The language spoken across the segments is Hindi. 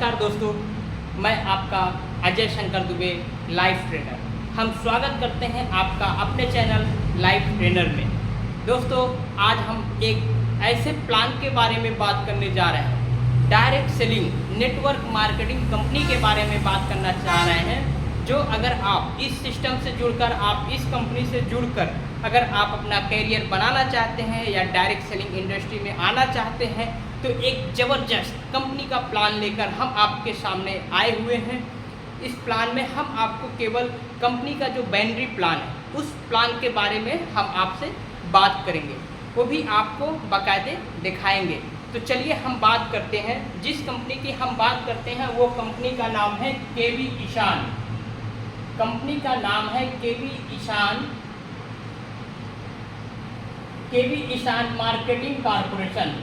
नमस्कार दोस्तों, मैं आपका अजय शंकर दुबे लाइफ ट्रेनर। हम स्वागत करते हैं आपका अपने चैनल लाइफ ट्रेनर में। दोस्तों, आज हम एक ऐसे प्लान के बारे में बात करने जा रहे हैं, direct selling network marketing company के बारे में बात करना चाह रहे हैं। जो अगर आप इस सिस्टम से जुड़कर, आप इस कंपनी से जुड़कर अगर आप अपना कैरियर बनाना चाहते हैं या डायरेक्ट सेलिंग इंडस्ट्री में आना चाहते हैं, तो एक ज़बरदस्त कंपनी का प्लान लेकर हम आपके सामने आए हुए हैं। इस प्लान में हम आपको केवल कंपनी का जो बाइनरी प्लान है उस प्लान के बारे में हम आपसे बात करेंगे, वो भी आपको बाकायदे दिखाएंगे। तो चलिए हम बात करते हैं। जिस कंपनी की हम बात करते हैं वो कंपनी का नाम है केवी ईशान। कंपनी का नाम है KV Ishan, KV Ishan marketing corporation.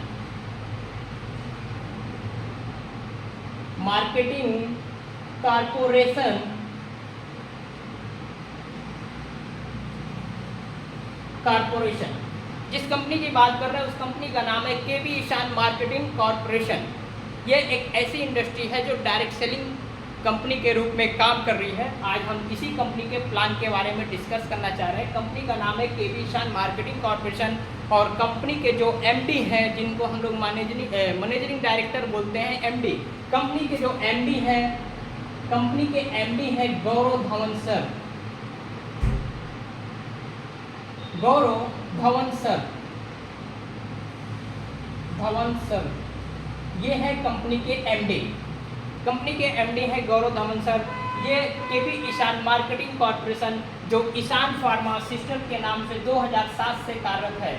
Marketing corporation जिस कंपनी की बात कर रहे हैं उस कंपनी का नाम है केवी ईशान मार्केटिंग कॉर्पोरेशन। ये एक ऐसी इंडस्ट्री है जो डायरेक्ट सेलिंग कंपनी के रूप में काम कर रही है। आज हम इसी कंपनी के प्लान के बारे में डिस्कस करना चाह रहे हैं। कंपनी का नाम है केवी ईशान मार्केटिंग कॉर्पोरेशन और कंपनी के जो एमडी हैं, जिनको हम लोग मैनेजिंग डायरेक्टर बोलते हैं, एमडी। कंपनी के जो एमडी हैं, कंपनी के एमडी हैं गौरव धवन सर। गौरव धवन सर ये है कंपनी के एमडी। कंपनी के एमडी हैं गौरव धवन सर। ये केवी ईशान मार्केटिंग कॉर्पोरेशन जो ईशान फार्मास्यूटिकल के नाम से 2007 से कार्यरत है।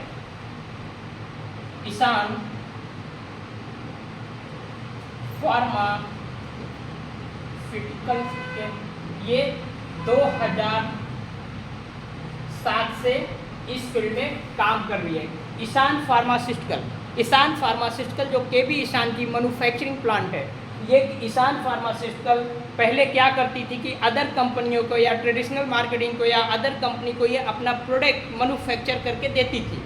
ईशान फार्मास्यूटिकल के ये 2007 से इस फील्ड में काम कर रही है। ईशान फार्मास्यूटिकल जो केवी ईशान की मैन्युफैक्चरिंग प्लांट है। ये ईशान फार्मास्यूटिकल पहले क्या करती थी कि अदर कंपनियों को या ट्रेडिशनल मार्केटिंग को या अदर कंपनी को ये अपना प्रोडक्ट मैन्युफैक्चर करके देती थी।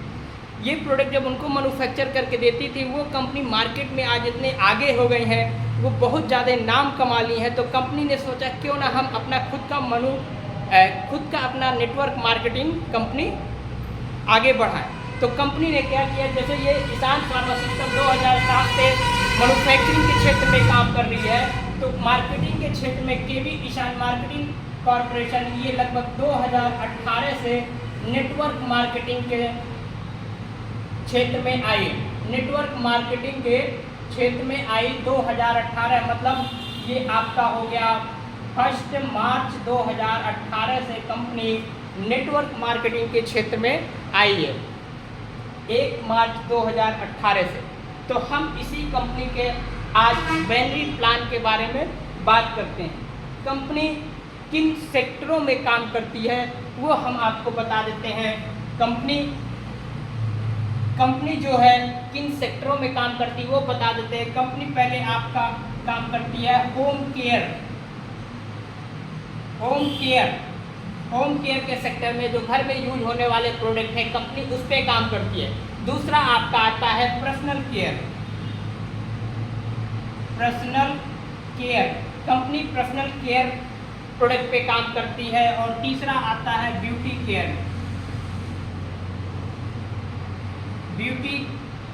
ये प्रोडक्ट जब उनको मैन्युफैक्चर करके देती थी, वो कंपनी मार्केट में आज इतने आगे हो गई हैं, वो बहुत ज़्यादा नाम कमा ली हैं। तो कंपनी ने सोचा क्यों ना हम अपना खुद का अपना नेटवर्क मार्केटिंग कंपनी आगे बढ़ाएं। तो कंपनी ने क्या किया, जैसे ये ईशान फार्मास्यूटिकल 2007 से मैन्युफैक्चरिंग के क्षेत्र में काम कर रही है, तो मार्केटिंग के क्षेत्र में केवी ईशान मार्केटिंग कॉर्पोरेशन ये लगभग 2018 से नेटवर्क मार्केटिंग के क्षेत्र में आई। नेटवर्क मार्केटिंग के क्षेत्र में आई 2018, मतलब ये आपका हो गया 1 मार्च 2018 से कंपनी नेटवर्क मार्केटिंग के क्षेत्र में आई है। 1 मार्च 2018 से। तो हम इसी कंपनी के आज बाइनरी प्लान के बारे में बात करते हैं। कंपनी किन सेक्टरों में काम करती है वो हम आपको बता देते हैं। कंपनी जो है किन सेक्टरों में काम करती है वो बता देते हैं। कंपनी पहले आपका काम करती है होम केयर के सेक्टर में, जो घर में यूज होने वाले प्रोडक्ट है कंपनी उस पर काम करती है। दूसरा आपका आता है personal care. Company personal care product पे काम करती है। और तीसरा आता है ब्यूटी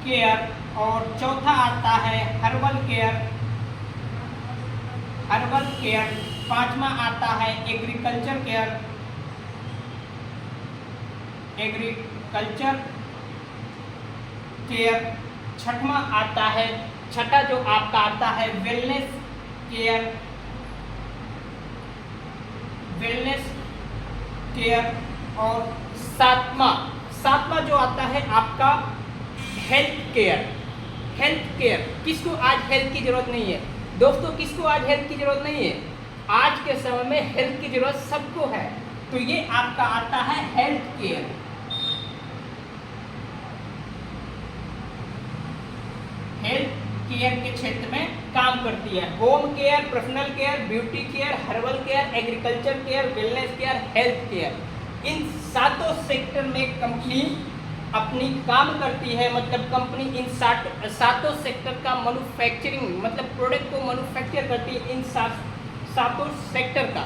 केयर और चौथा आता है हर्बल केयर। पांचवा आता है एग्रीकल्चर केयर। छठा जो आपका आता है वेलनेस केयर और सातवां जो आता है आपका हेल्थ केयर। किसको आज हेल्थ की जरूरत नहीं है दोस्तों? किसको आज हेल्थ की जरूरत नहीं है? आज के समय में हेल्थ की जरूरत सबको है। तो ये आपका आता है हेल्थ केयर के क्षेत्र में काम करती है। Home care, personal care, beauty care, herbal care, agriculture care, wellness care, health care, इन सातों सेक्टर में कंपनी अपनी काम करती है, मतलब कंपनी इन सातों सेक्टर का मैन्युफैक्चरिंग, मतलब प्रोडक्ट को मैन्युफैक्चर करती है इन सातों सेक्टर का।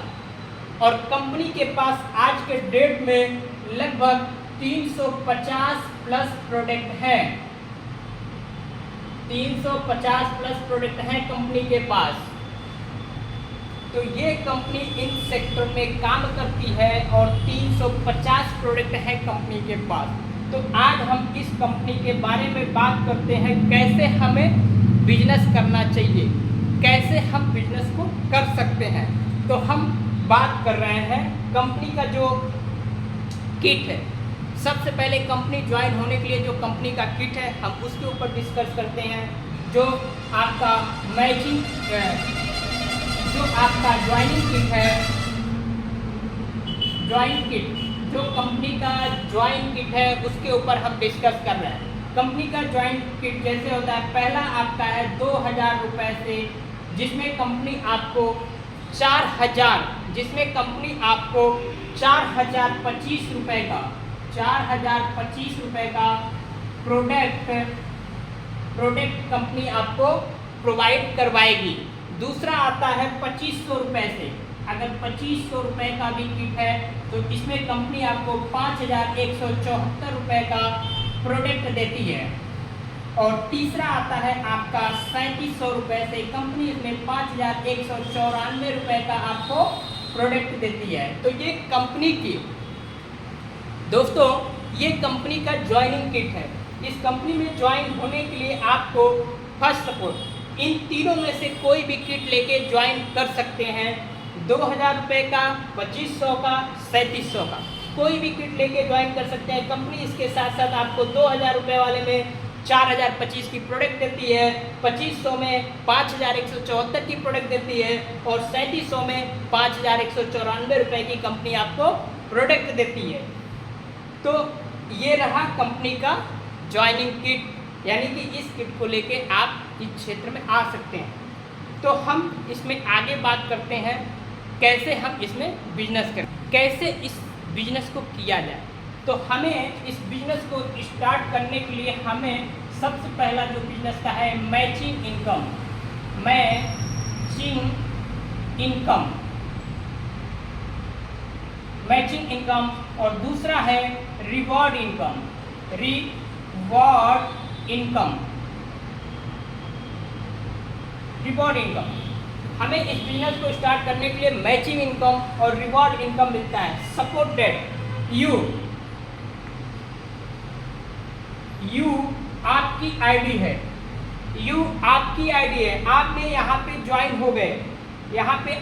और कंपनी के पास आज के डेट में लगभग 350 प्लस प्रोडक्ट हैं, 350 प्लस प्रोडक्ट हैं कंपनी के पास। तो ये कंपनी इन सेक्टर में काम करती है और 350 प्रोडक्ट हैं कंपनी के पास। तो आज हम इस कंपनी के बारे में बात करते हैं, कैसे हमें बिजनेस करना चाहिए, कैसे हम बिजनेस को कर सकते हैं। तो हम बात कर रहे हैं कंपनी का जो किट है। सबसे पहले कंपनी ज्वाइन होने के लिए जो कंपनी का किट है हम उसके ऊपर डिस्कस करते हैं। जो आपका मैचिंग, जो आपका ज्वाइनिंग किट है, ज्वाइन किट, जो कंपनी का ज्वाइन किट है उसके ऊपर हम डिस्कस कर रहे हैं। कंपनी का ज्वाइन किट जैसे होता है, पहला आपका है 2000 रुपये से, जिसमें कंपनी आपको 4000, जिसमें कंपनी आपको 4025 रुपये का, 4025 रुपये का प्रोडक्ट कंपनी आपको प्रोवाइड करवाएगी। दूसरा आता है 2500 रुपये से। अगर 2500 रुपये का भी किट है तो इसमें कंपनी आपको 5174 रुपये का प्रोडक्ट देती है। और तीसरा आता है आपका 3700 रुपये से, कंपनी इसमें 5194 रुपये का आपको प्रोडक्ट देती है। तो ये कंपनी की, दोस्तों ये कंपनी का ज्वाइनिंग किट है। इस कंपनी में ज्वाइन होने के लिए आपको फर्स्ट ऑफ ऑल इन तीनों में से कोई भी किट लेके ज्वाइन कर सकते हैं। 2000 रुपये का, 2500 का, 3700 का, कोई भी किट लेके ज्वाइन कर सकते हैं। कंपनी इसके साथ साथ आपको 2000 रुपये वाले में 4025 की प्रोडक्ट देती है, 2500 में 5174 की प्रोडक्ट देती है और 3700 में 5194 रुपये की कंपनी आपको प्रोडक्ट देती है। तो ये रहा कंपनी का ज्वाइनिंग किट, यानी कि इस किट को लेके आप इस क्षेत्र में आ सकते हैं। तो हम इसमें आगे बात करते हैं कैसे हम इसमें बिजनेस करें, कैसे इस बिजनेस को किया जाए। तो हमें इस बिजनेस को स्टार्ट करने के लिए हमें सबसे पहला जो बिजनेस का है मैचिंग इनकम, मैचिंग इनकम, और दूसरा है रिवॉर्ड इनकम, रिवॉर्ड इनकम। हमें इस बिजनेस को स्टार्ट करने के लिए मैचिंग इनकम और रिवॉर्ड इनकम मिलता है। सपोज दैट यू आपकी आईडी है, आपने यहाँ पे ज्वाइन हो गए, यहाँ पे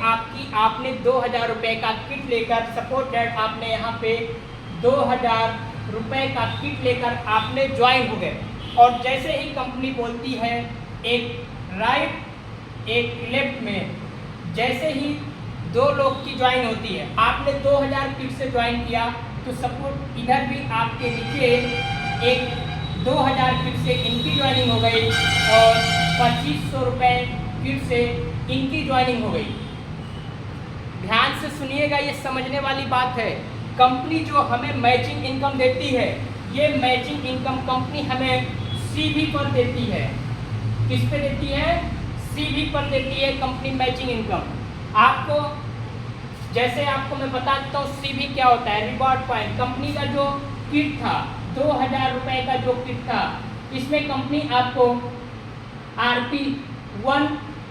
आपने 2000 रुपये का किट लेकर, सपोज दैट आपने यहाँ पे 2000 रुपये का किट लेकर आपने ज्वाइन हो गए। और जैसे ही कंपनी बोलती है एक राइट एक लेफ्ट में, जैसे ही दो लोग की ज्वाइन होती है, आपने 2000 किट से ज्वाइन किया तो सपोज इधर भी आपके नीचे एक 2000 किट से इनकी ज्वाइनिंग हो गई और 2500 रुपये किट से इनकी ज्वाइनिंग हो गई। ध्यान से सुनिएगा, ये समझने वाली बात है। कंपनी जो हमें मैचिंग इनकम देती है, ये मैचिंग इनकम कंपनी हमें सीवी पर देती है। किस पे देती है? सीवी पर देती है कंपनी मैचिंग इनकम। आपको जैसे आपको मैं बता देता हूँ सीवी क्या होता है। रिवॉर्ड पॉइंट, कंपनी का जो किट था 2000 रुपये का जो किट था, इसमें कंपनी आपको RP1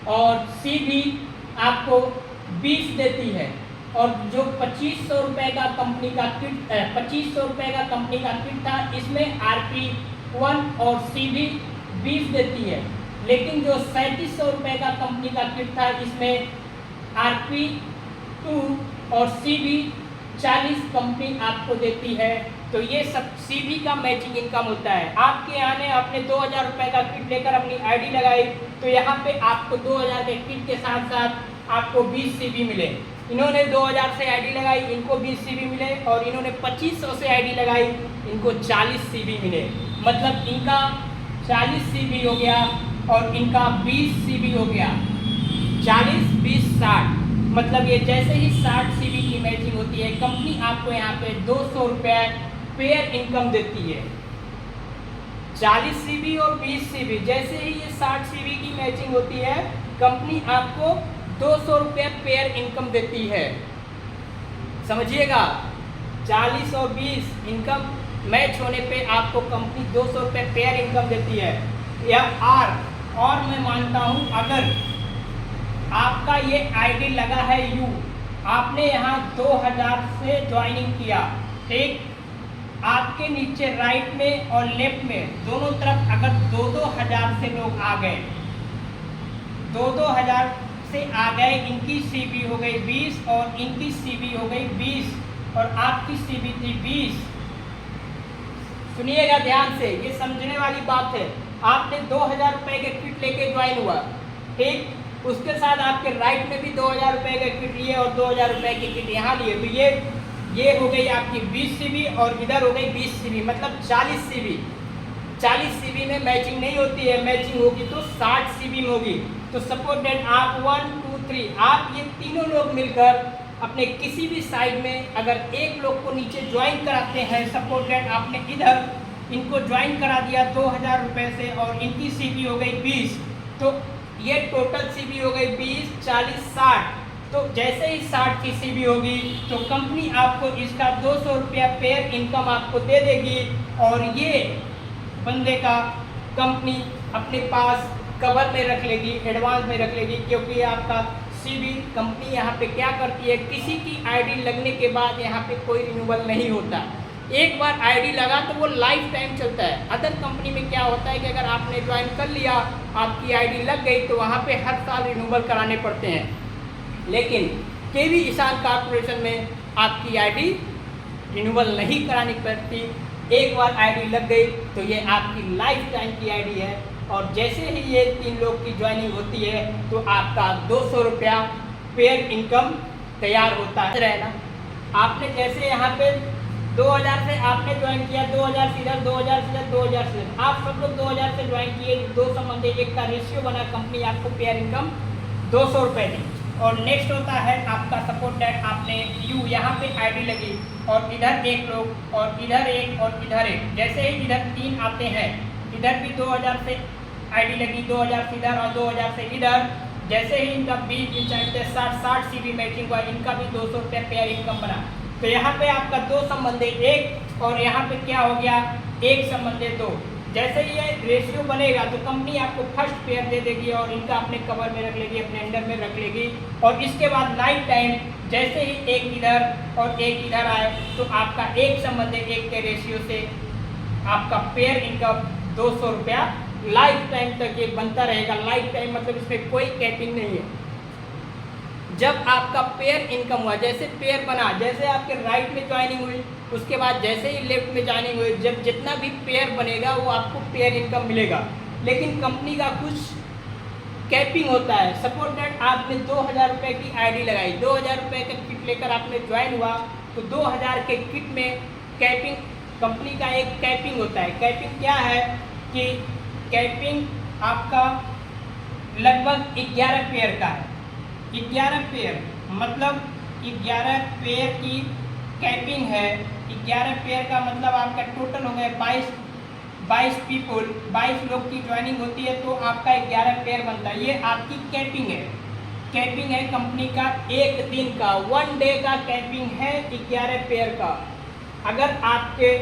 और CV आपको 20 देती है। और जो 2500 रुपये का कंपनी का किट, 2500 रुपये का कंपनी का किट था, इसमें RP1 और CV 20 देती है। लेकिन जो 3700 रुपये का कंपनी का किट था, इसमें RP2 और CV 40 कंपनी आपको देती है। तो ये सब CV का मैचिंग इनकम होता है। आपके यहाँ ने आपने 2000 रुपये का किट लेकर अपनी आईडी लगाई, तो यहाँ पे आपको 2000 के किट के साथ साथ आपको 20 CV मिले। इन्होंने 2000 से आईडी लगाई, इनको 20 CV मिले, और इन्होंने 2500 से आईडी लगाई, इनको 40 CV मिले। मतलब इनका 40 CV हो गया और इनका 20 CV हो गया। 40, 20, 60, मतलब ये जैसे ही 60 CV की मैचिंग होती है, कंपनी आपको यहाँ पे 200 रुपये पेयर इनकम देती है। 40 सीबी और 20 सीबी, जैसे ही ये 60 सीबी की मैचिंग होती है कंपनी आपको 200 रुपये पेयर इनकम देती है। समझिएगा, 40 और 20 इनकम मैच होने पे आपको कंपनी 200 रुपये पेयर इनकम देती है। या और मैं मानता हूँ अगर आपका ये आईडी लगा है यू, आपने यहाँ 2000 से ज्वाइनिंग किया, ठीक, आपके नीचे राइट में और लेफ्ट में दोनों तरफ अगर 2-2 हज़ार से लोग आ गए, 2-2 हज़ार से आ गए, इनकी सीबी हो गई 20 और इनकी सीबी हो गई 20 और आपकी सीबी थी 20। सुनिएगा ध्यान से, ये समझने वाली बात है। आपने 2000 रुपये के किट लेके ज्वाइन हुआ, ठीक, उसके साथ आपके राइट में भी 2000 रुपये का किट लिए और 2000 रुपये की किट यहाँ लिए, तो ये हो गई आपकी 20 सीबी और इधर हो गई 20 सीबी, मतलब 40 सीबी। 40 सीबी में मैचिंग नहीं होती है, मैचिंग होगी तो 60 सीबी में होगी। तो सपोज दैट आप 1 2 3 आप ये तीनों लोग मिलकर अपने किसी भी साइड में अगर एक लोग को नीचे ज्वाइन कराते हैं, सपोज दैट आपने इधर इनको ज्वाइन करा दिया 2000 रुपये से और इनकी सीबी हो गई 20, तो ये टोटल सीबी हो गई 20 40 60। तो जैसे ही 60 की सीबी होगी तो कंपनी आपको इसका 200 रुपया पेयर इनकम आपको दे देगी और ये बंदे का कंपनी अपने पास कवर में रख लेगी, एडवांस में रख लेगी, क्योंकि आपका सीबी कंपनी यहाँ पे क्या करती है, किसी की आईडी लगने के बाद यहाँ पे कोई रिन्यूअल नहीं होता। एक बार आईडी लगा तो वो लाइफ टाइम चलता है। अदर कंपनी में क्या होता है कि अगर आपने ज्वाइन कर लिया, आपकी आईडी लग गई तो वहाँ पे हर साल रिन्यूअल कराने पड़ते हैं, लेकिन केवी ईशान कॉर्पोरेशन में आपकी आईडी रिन्यूअल नहीं करानी पड़ती। एक बार आईडी लग गई तो ये आपकी लाइफ टाइम की आईडी है और जैसे ही ये 3 लोग की ज्वाइनिंग होती है तो आपका 200 रुपया पेयर इनकम तैयार होता है। रहना आपने जैसे यहाँ पे 2000 से आपने ज्वाइन किया, 2000 से इधर, 2000 से इधर, 2000 से इधर, आप सब लोग 2000 से ज्वाइन किए, 2 संबंधी 1 का रेशियो बना, कंपनी आपको पेयर इनकम 200 रुपये दी। और नेक्स्ट होता है आपका सपोर्ट डेट, आपने यू यहाँ पे आईडी लगी और इधर 1 लोग और इधर 1 और इधर 1, जैसे ही इधर 3 आते हैं, इधर भी 2000 से आईडी लगी, 2000 से इधर और 2000 से इधर, जैसे ही इनका 20 60 सीबी मैचिंग हुआ, इनका भी 200 रुपये पेयर इनकम बना। तो यहाँ पे आपका 2 संबंधे 1 और यहाँ पे क्या हो गया 1 संबंधे 2। जैसे ही ये रेशियो बनेगा तो कंपनी आपको फर्स्ट पेयर दे देगी और इनका अपने कवर में रख लेगी, अपने अंडर में रख लेगी और इसके बाद लाइफ टाइम जैसे ही 1 इधर और 1 इधर आए तो आपका 1 संबंधे 1 के रेशियो से आपका पेयर इनकम 200 रुपया लाइफ टाइम तक ये बनता रहेगा। लाइफ टाइम मतलब इसमें कोई कैपिंग नहीं है। जब आपका पेयर इनकम हुआ, जैसे पेयर बना, जैसे आपके राइट में ज्वाइनिंग हुई, उसके बाद जैसे ही लेफ्ट में ज्वाइनिंग हुई, जब जितना भी पेयर बनेगा वो आपको पेयर इनकम मिलेगा। लेकिन कंपनी का कुछ कैपिंग होता है। सपोज दैट आपने 2000 रुपये की आईडी लगाई, 2000 रुपये का किट लेकर आपने ज्वाइन हुआ, तो 2000 के किट में कैपिंग, कंपनी का एक कैपिंग होता है। कैपिंग क्या है कि कैपिंग आपका लगभग 11 पेयर का है। 11 पेयर मतलब 11 पेयर की कैपिंग है। 11 पेयर का मतलब आपका टोटल हो गया 22 पीपल, 22 लोग की ज्वाइनिंग होती है तो आपका 11 पेयर बनता है। ये आपकी कैपिंग है। कैपिंग है कंपनी का 1 दिन का, 1 डे का कैपिंग है 11 पेयर का। अगर आपके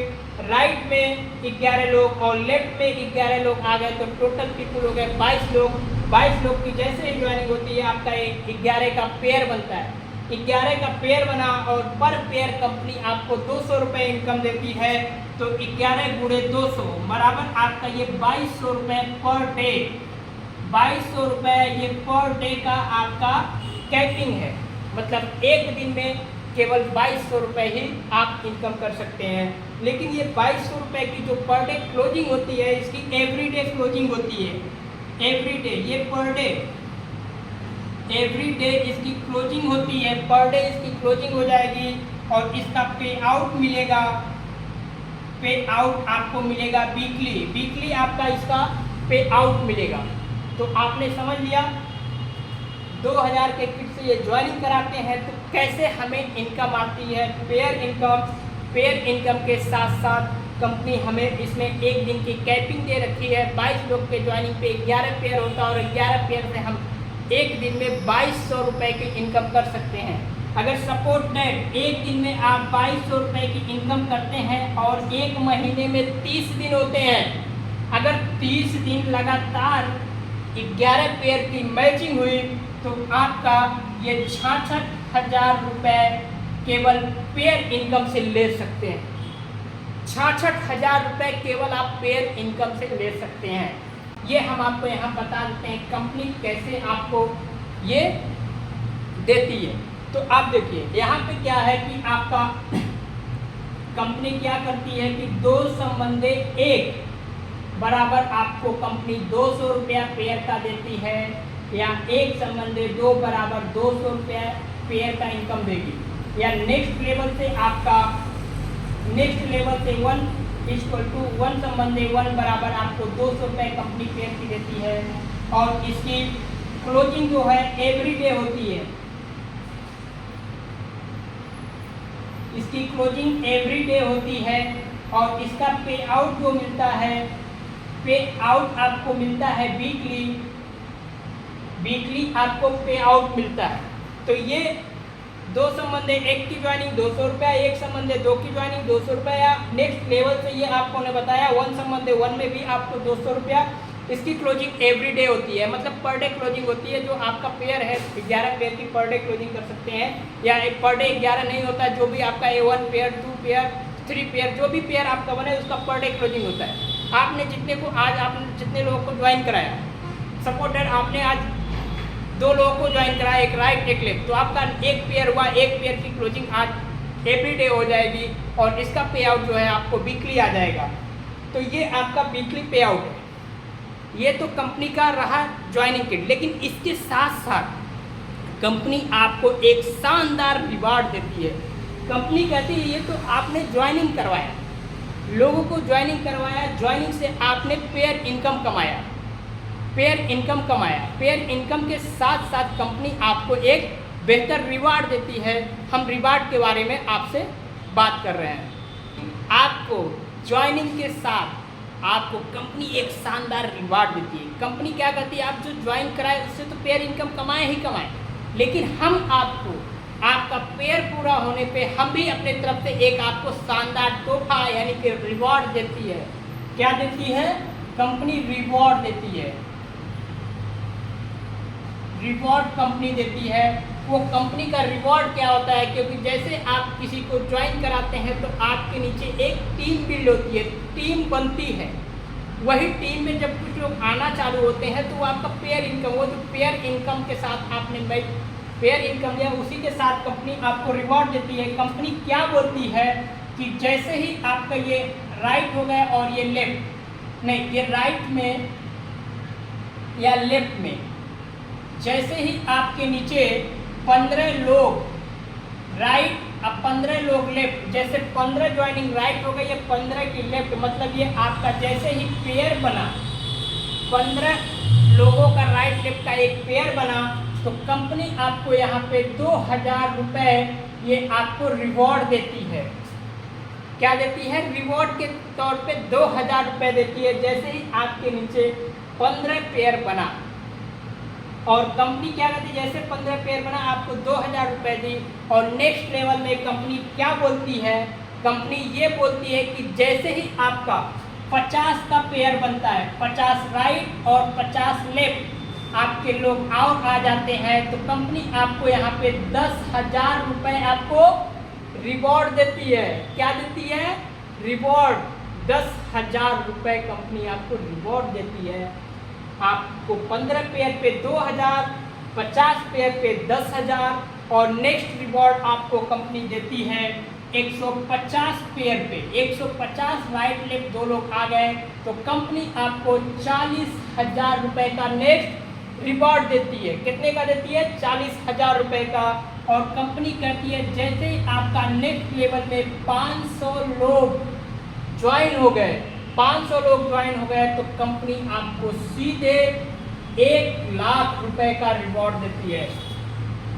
राइट में 11 लोग और लेफ्ट में 11 लोग आ गए तो टोटल पीपल हो गए 22 लोग। 22 लोग की जैसे ही ज्वाइनिंग होती है आपका 11 का पेयर बनता है। 11 का पेयर बना और पर पेयर कंपनी आपको 200 रुपये इनकम देती है। तो 11 गुणे 200 बराबर आपका ये 2200 रुपये पर डे। 2200 रुपये ये पर डे का आपका कैपिंग है। मतलब एक दिन में केवल 2200 रुपये ही आप इनकम कर सकते हैं। लेकिन ये 2200 रुपये की जो पर डे क्लोजिंग होती है, इसकी एवरीडे क्लोजिंग होती है। एवरीडे, ये पर डे एवरीडे इसकी क्लोजिंग होती है। पर डे इसकी क्लोजिंग हो जाएगी और इसका पे आउट मिलेगा। पे आउट आपको मिलेगा वीकली। वीकली आपका इसका पे आउट मिलेगा। तो आपने समझ लिया 2000 के किट से ये ज्वाइनिंग कराते हैं तो कैसे हमें इनकम आती है। पेयर इनकम के साथ साथ कंपनी हमें इसमें एक दिन की कैपिंग दे रखी है। 22 लोग के ज्वाइनिंग पे 11 पेयर होता है और 11 पेयर से हम एक दिन में 2200 रुपये की इनकम कर सकते हैं। अगर सपोर्ट दैट एक दिन में आप 2200 रुपये की इनकम करते हैं और एक महीने में 30 दिन होते हैं, अगर 30 दिन लगातार 11 पेयर की मैचिंग हुई तो आपका ये 66,000 रुपये केवल पेयर इनकम से ले सकते हैं। 66,000 रुपये केवल आप पेयर इनकम से ले सकते हैं। ये हम आपको यहाँ बता देते हैं कंपनी कैसे आपको ये देती है। तो आप देखिए यहाँ पे क्या है कि आपका कंपनी क्या करती है कि 2 संबंधे 1 बराबर आपको कंपनी 200 रुपया पेयर का देती है, या 1 संबंधे 2 बराबर 200 रुपया पेयर का इनकम देगी, या नेक्स्ट लेवल से आपका नेक्स्ट लेवल से 1 संबंधे 1 बराबर आपको 200 रुपये कंपनी पेयर की देती है। और इसकी क्लोजिंग जो है एवरीडे होती है, इसकी क्लोजिंग एवरीडे होती है। और इसका पे आउट जो मिलता है, पे आउट आपको मिलता है वीकली आपको पे आउट मिलता है। तो ये 2 संबंधे 1 की ज्वाइनिंग 200 रुपया, 1 संबंधे 2 की ज्वाइनिंग 200 रुपया, नेक्स्ट लेवल से ये आपको ने बताया 1 संबंधे 1 में भी आपको 200 रुपया। इसकी क्लोजिंग एवरीडे होती है, मतलब पर डे क्लोजिंग होती है। जो आपका पेयर है 11 पेयर की पर डे क्लोजिंग कर सकते हैं, या एक पर डे 11 नहीं होता, जो भी आपका A1 पेयर 2 पेयर 3 पेयर जो भी पेयर आपका बने उसका पर डे क्लोजिंग होता है। आपने जितने लोगों को ज्वाइन कराया, सपोर्टेड आपने आज 2 लोगों को ज्वाइन कराया, एक राइट एक लेफ्ट, तो आपका 1 पेयर हुआ, 1 पेयर की क्लोजिंग आज एवरीडे हो जाएगी और इसका पे आउट जो है आपको वीकली आ जाएगा। तो ये आपका वीकली पे आउट है। ये तो कंपनी का रहा ज्वाइनिंग किट, लेकिन इसके साथ साथ कंपनी आपको एक शानदार रिवार्ड देती है। कंपनी कहती है ये तो आपने ज्वाइनिंग करवाया, लोगों को ज्वाइनिंग करवाया, ज्वाइनिंग से आपने पेयर इनकम कमाया, पेयर इनकम के साथ साथ कंपनी आपको एक बेहतर रिवार्ड देती है। हम रिवार्ड के बारे में आपसे बात कर रहे हैं। आपको ज्वाइनिंग के साथ आपको कंपनी एक शानदार रिवार्ड देती है। कंपनी क्या कहती है, आप जो ज्वाइन कराए उससे तो पेयर इनकम कमाए ही कमाए, लेकिन हम आपको आपका पेयर पूरा होने पे हम भी अपने तरफ से एक आपको शानदार तोहफा यानी कि रिवॉर्ड देती है। क्या देती है? कंपनी रिवॉर्ड देती है, रिवॉर्ड कंपनी देती है। वो कंपनी का रिवॉर्ड क्या होता है, क्योंकि जैसे आप किसी को ज्वाइन कराते हैं तो आपके नीचे एक टीम बिल्ड होती है, टीम बनती है। वही टीम में जब कुछ लोग आना चालू होते हैं तो वो आपका पेयर इनकम, वो जो पेयर इनकम के साथ आपने पेयर इनकम लिया उसी के साथ कंपनी आपको रिवॉर्ड देती है। कंपनी क्या बोलती है कि जैसे ही आपका ये राइट हो गया और ये लेफ्ट नहीं, ये राइट में या लेफ्ट में, जैसे ही आपके नीचे 15 लोग राइट अब 15 लोग लेफ्ट, जैसे 15 ज्वाइनिंग राइट हो गई या 15 की लेफ्ट, मतलब ये आपका जैसे ही पेयर बना, 15 लोगों का राइट लेफ्ट का एक पेयर बना, तो कंपनी आपको यहाँ पे 2000 रुपये ये आपको रिवॉर्ड देती है। क्या देती है? रिवॉर्ड के तौर पे 2000 रुपये देती है जैसे ही आपके नीचे 15 पेयर बना। और कंपनी क्या करती है, जैसे 15 पेयर बना आपको 2000 रुपये दी। और नेक्स्ट लेवल में कंपनी क्या बोलती है, कंपनी ये बोलती है कि जैसे ही आपका 50 का पेयर बनता है, 50 राइट और 50 लेफ्ट आपके लोग आउट आ जाते हैं, तो कंपनी आपको यहाँ पे 10,000 रुपये आपको रिवॉर्ड देती है। क्या देती है? रिवॉर्ड 10,000 रुपये कंपनी आपको रिवॉर्ड देती है। आपको 15 पेयर पे 2000, 50 पेयर पे 10,000 और नेक्स्ट रिवॉर्ड आपको कंपनी देती है 150 पेयर पे। 150 राइट लेफ्ट 2 लोग आ गए तो कंपनी आपको 40,000 रुपये का नेक्स्ट रिवॉर्ड देती है। कितने का देती है? 40,000 रुपये का। और कंपनी कहती है जैसे ही आपका नेक्स्ट लेवल में 500 लोग ज्वाइन हो गए, 500 लोग ज्वाइन हो गए तो कंपनी आपको सीधे 1,00,000 रुपये का रिवॉर्ड देती है।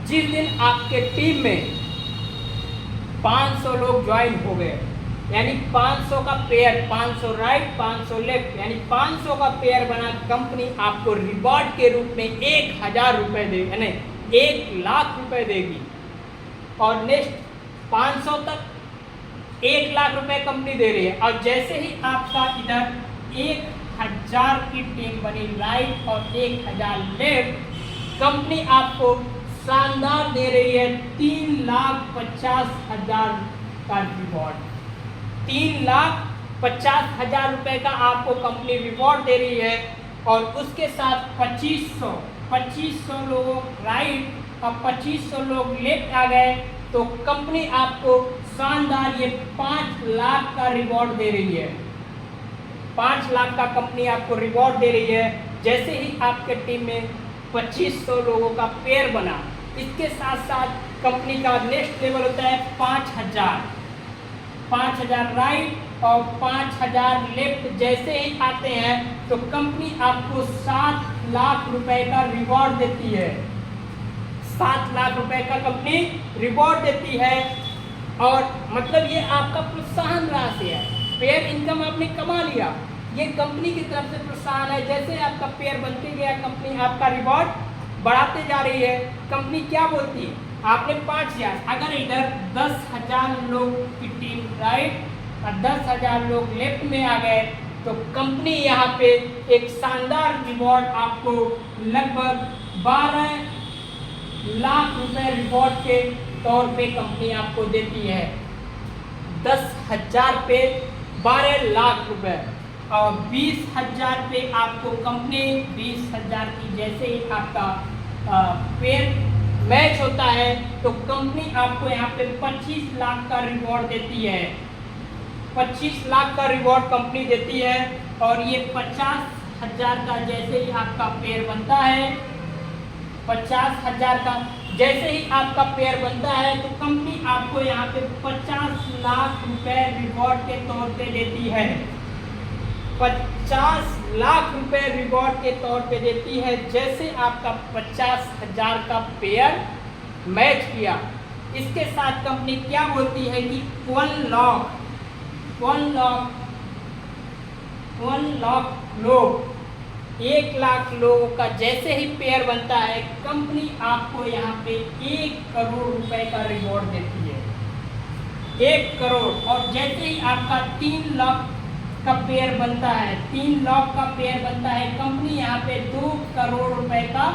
जिस दिन आपके टीम में 500 लोग ज्वाइन हो गए, यानी 500 का पेयर, 500 राइट 500 लेफ्ट, यानी 500 का पेयर बना कंपनी आपको रिवॉर्ड के रूप में 1000 रुपये देगी, यानी 1,00,000 रुपये देगी। और नेक्स्ट 500 तक 1,00,000 रुपये कंपनी दे रही है। और जैसे ही आपका इधर 1000 की टीम बनी राइट और 1000 लेफ्ट, कंपनी आपको शानदार दे रही है 3,50,000 का रिवॉर्ड। 3,50,000 रुपये का आपको कंपनी रिवॉर्ड दे रही है। और उसके साथ 2500 लोग राइट और 2500 लोग लेफ्ट आ गए, तो कंपनी आपको शानदार ये 5,00,000 का रिवॉर्ड दे रही है। 5,00,000 का कंपनी आपको रिवॉर्ड दे रही है जैसे ही आपके टीम में 2500 लोगों का पेयर बना। इसके साथ साथ कंपनी का नेक्स्ट लेवल होता है 5,000 राइट और 5,000 लेफ्ट जैसे ही आते हैं तो कंपनी आपको 7,00,000 रुपए का रिवॉर्ड देती है। 7,00,000 रुपए का कंपनी रिवॉर्ड देती है। और मतलब ये आपका प्रोत्साहन राशि है। पेयर इनकम आपने कमा लिया, ये कंपनी की तरफ से प्रोत्साहन है। जैसे आपका पेयर बनते गया कंपनी आपका रिवॉर्ड बढ़ाते जा रही है। कंपनी क्या बोलती है, आपने 5,000, अगर इधर 10,000 लोग की टीम राइट और 10,000 लोग लेफ्ट में आ गए तो कंपनी यहाँ पे एक शानदार रिवॉर्ड आपको लगभग 12,00,000 रुपए रिवॉर्ड के तौर पे कंपनी आपको देती है। 10,000 पे 12,00,000 रुपए और 20,000 पे आपको कंपनी 20,000 की जैसे ही आपका पेयर मैच होता है तो कंपनी आपको यहाँ पे 25,00,000 का रिवॉर्ड देती है। 25,00,000 का रिवॉर्ड कंपनी देती है। और ये 50,000 का जैसे ही आपका पेयर बनता है, 50,000 का जैसे ही आपका पेयर बनता है तो कंपनी आपको यहाँ पे 50,00,000 रुपए रिवॉर्ड के तौर पे देती है। 50,00,000 रुपए रिवॉर्ड के तौर पे देती है जैसे आपका 50,000 का पेयर मैच किया। इसके साथ कंपनी क्या बोलती है कि 1,00,000 लोग, 1,00,000 लोगों का जैसे ही पेयर बनता है कंपनी आपको यहाँ पे 1 करोड़ रुपए का रिवॉर्ड देती है। 1 करोड़। और जैसे ही आपका 3,00,000 का पेयर बनता है, 3,00,000 का पेयर बनता है कंपनी यहाँ पे 2 करोड़ रुपए का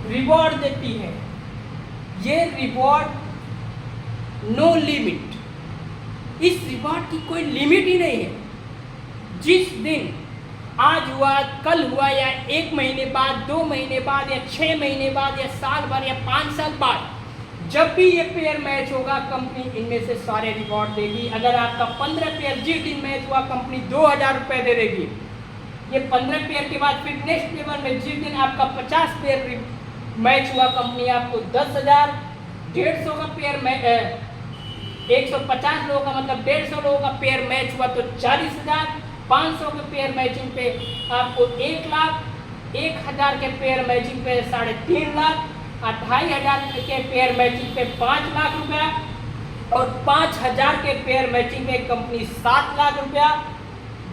रिवॉर्ड देती है। ये रिवॉर्ड नो लिमिट, इस रिवॉर्ड की कोई लिमिट ही नहीं है। जिस दिन आज हुआ, कल हुआ, या 1 महीने बाद, 2 महीने बाद, या 6 महीने बाद, या साल भर, या 5 साल बाद, जब भी ये पेयर मैच होगा कंपनी इनमें से सारे रिवॉर्ड देगी। अगर आपका 15 पेयर जिस दिन मैच हुआ कंपनी 2,000 रुपये दे देगी। ये 15 पेयर के बाद फिर नेक्स्ट लेवल में जिस दिन आपका 50 पेयर मैच हुआ कंपनी आपको 10,000, 150 का पेयर में 150 लोगों का मतलब 150 लोगों का पेयर मैच हुआ तो 40,000, 500 के पेयर मैचिंग पे आपको 1,00,000, 1,000 के पेयर मैचिंग पे 3,50,000, 2,500 के पेयर मैचिंग पे 5,00,000 रुपया और 5,000 के पेयर मैचिंग पे कंपनी 7,00,000 रुपया,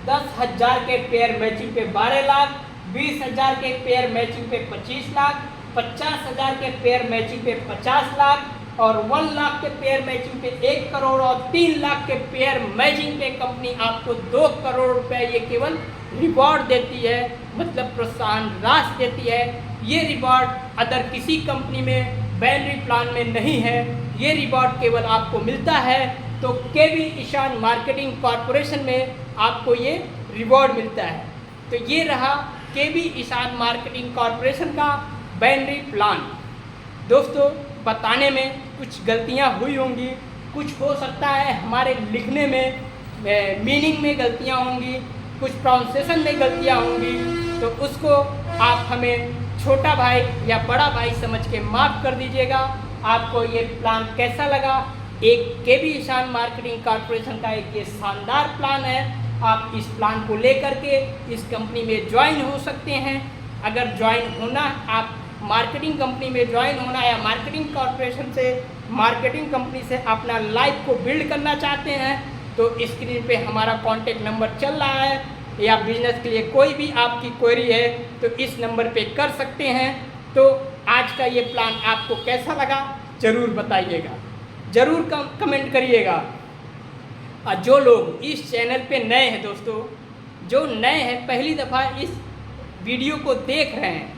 10,000 के पेयर मैचिंग पे 12,00,000, 20,000 के पेयर मैचिंग पे 25,00,000, 50,000 के पेयर मैचिंग पे 50,00,000 और 1,00,000 के पेयर मैचिंग पे 1 करोड़ और 3,00,000 के पेयर मैचिंग पे कंपनी आपको 2 करोड़ रुपए ये केवल रिवॉर्ड देती है, मतलब प्रोत्साहन राशि देती है। ये रिवॉर्ड अदर किसी कंपनी में बैनरी प्लान में नहीं है। ये रिवॉर्ड केवल आपको मिलता है तो केवी ईशान मार्केटिंग कॉरपोरेशन में आपको ये रिवॉर्ड मिलता है। तो ये रहा केवी ईशान मार्केटिंग कॉरपोरेशन का बैनरी प्लान। दोस्तों, बताने में कुछ गलतियां हुई होंगी, कुछ हो सकता है हमारे लिखने में मीनिंग में गलतियां होंगी, कुछ प्रोनाउंसिएशन में गलतियां होंगी, तो उसको आप हमें छोटा भाई या बड़ा भाई समझ के माफ़ कर दीजिएगा। आपको ये प्लान कैसा लगा? एक केवी ईशान मार्केटिंग कॉरपोरेशन का एक ये शानदार प्लान है। आप इस प्लान को लेकर के इस कंपनी में ज्वाइन हो सकते हैं। अगर ज्वाइन होना, आप मार्केटिंग कंपनी में ज्वाइन होना या मार्केटिंग कॉरपोरेशन से, मार्केटिंग कंपनी से अपना लाइफ को बिल्ड करना चाहते हैं तो स्क्रीन पे हमारा कॉन्टेक्ट नंबर चल रहा है, या बिजनेस के लिए कोई भी आपकी क्वेरी है तो इस नंबर पे कर सकते हैं। तो आज का ये प्लान आपको कैसा लगा ज़रूर बताइएगा, ज़रूर कमेंट करिएगा। और जो लोग इस चैनल पे नए हैं दोस्तों, जो नए हैं पहली दफ़ा इस वीडियो को देख रहे हैं,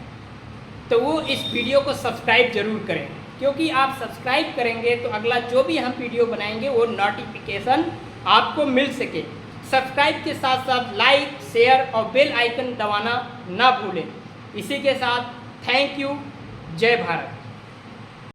तो वो इस वीडियो को सब्सक्राइब ज़रूर करें, क्योंकि आप सब्सक्राइब करेंगे तो अगला जो भी हम वीडियो बनाएंगे वो नोटिफिकेशन आपको मिल सके। सब्सक्राइब के साथ साथ लाइक, शेयर और बेल आइकन दबाना ना भूलें। इसी के साथ थैंक यू, जय भारत।